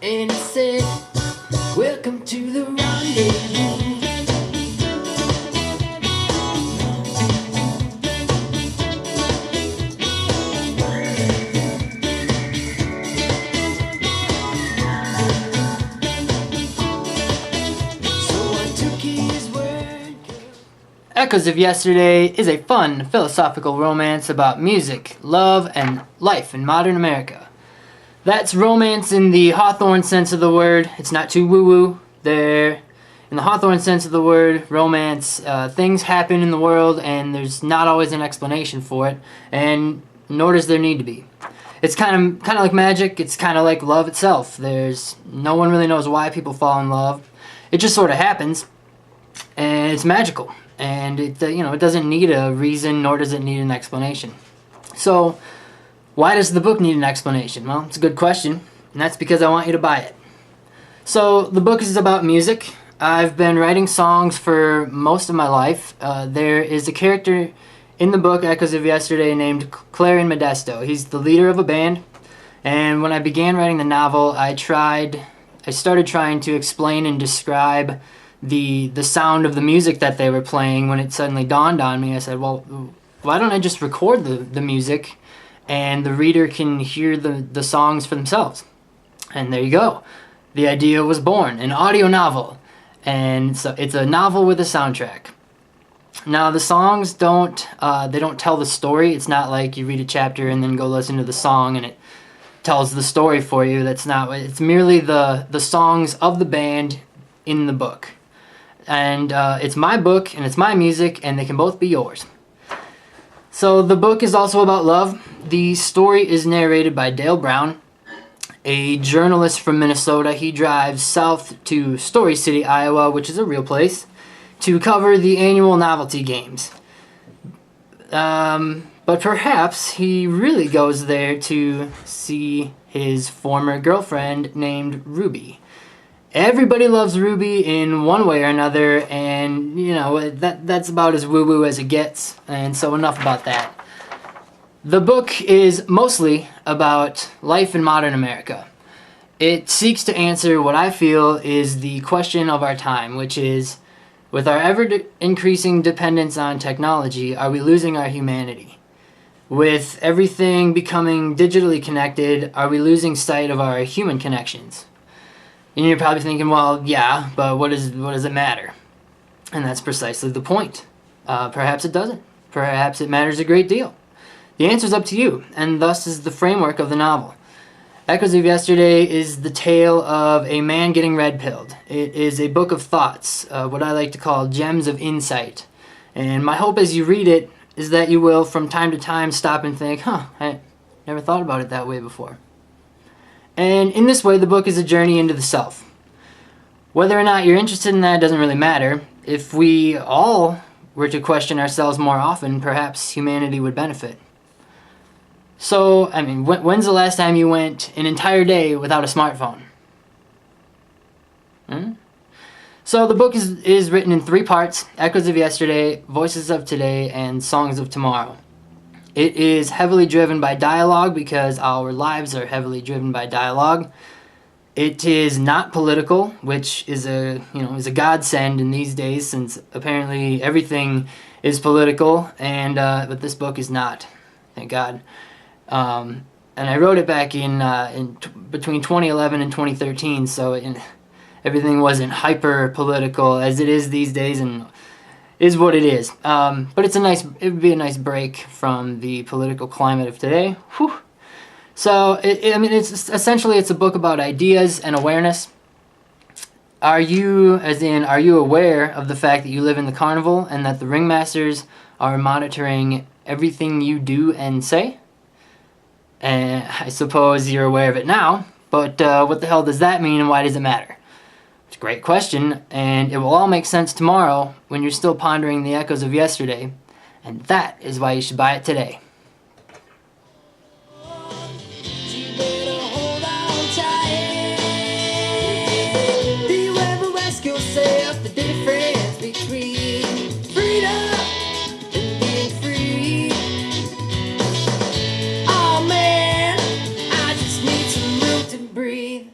and it said, "Welcome to the rendezvous." Echoes of Yesterday is a fun, philosophical romance about music, love, and life in modern America. That's romance in the Hawthorne sense of the word. It's not too woo-woo. In the Hawthorne sense of the word, romance, things happen in the world and there's not always an explanation for it, and nor does there need to be. It's kind of like magic. It's kind of like love itself. No one really knows why people fall in love. It just sort of happens, and it's magical. And it doesn't need a reason, nor does it need an explanation. So, why does the book need an explanation? Well, it's a good question, and that's because I want you to buy it. So, the book is about music. I've been writing songs for most of my life. There is a character in the book, Echoes of Yesterday, named Clarion Modesto. He's the leader of a band, and when I began writing the novel, I started trying to explain and describe the sound of the music that they were playing. When it suddenly dawned on me, I said, well, why don't I just record the music and the reader can hear the songs for themselves? And there you go. The idea was born, an audio novel. And so it's a novel with a soundtrack. Now the songs don't tell the story. It's not like you read a chapter and then go listen to the song and it tells the story for you. That's not. It's merely the songs of the band in the book. And it's my book and it's my music, and they can both be yours. So the book is also about love. The story is narrated by Dale Brown, a journalist from Minnesota. He drives south to Story City, Iowa, which is a real place, to cover the annual novelty games. But perhaps he really goes there to see his former girlfriend named Ruby. Everybody loves Ruby in one way or another, and that's about as woo-woo as it gets, and so enough about that. The book is mostly about life in modern America. It seeks to answer what I feel is the question of our time, which is, with our ever-increasing dependence on technology, are we losing our humanity? With everything becoming digitally connected, are we losing sight of our human connections? And you're probably thinking, well, yeah, but what does it matter? And that's precisely the point. Perhaps it doesn't. Perhaps it matters a great deal. The answer's up to you, and thus is the framework of the novel. Echoes of Yesterday is the tale of a man getting red-pilled. It is a book of thoughts, what I like to call gems of insight. And my hope as you read it is that you will, from time to time, stop and think, I never thought about it that way before. And in this way, the book is a journey into the self. Whether or not you're interested in that doesn't really matter. If we all were to question ourselves more often, perhaps humanity would benefit. So, when's the last time you went an entire day without a smartphone? So the book is written in 3 parts: Echoes of Yesterday, Voices of Today, and Songs of Tomorrow. It is heavily driven by dialogue because our lives are heavily driven by dialogue. It is not political, which is a godsend in these days, since apparently everything is political, but this book is not, thank God. And I wrote it back in between 2011 and 2013, so everything wasn't hyper political as it is these days, and is what it is. But it would be a nice break from the political climate of today. Whew. So, it's essentially a book about ideas and awareness. Are you aware of the fact that you live in the carnival and that the ringmasters are monitoring everything you do and say? And I suppose you're aware of it now, but what the hell does that mean, and why does it matter? It's a great question, and it will all make sense tomorrow when you're still pondering the echoes of yesterday, and that is why you should buy it today. Breathe.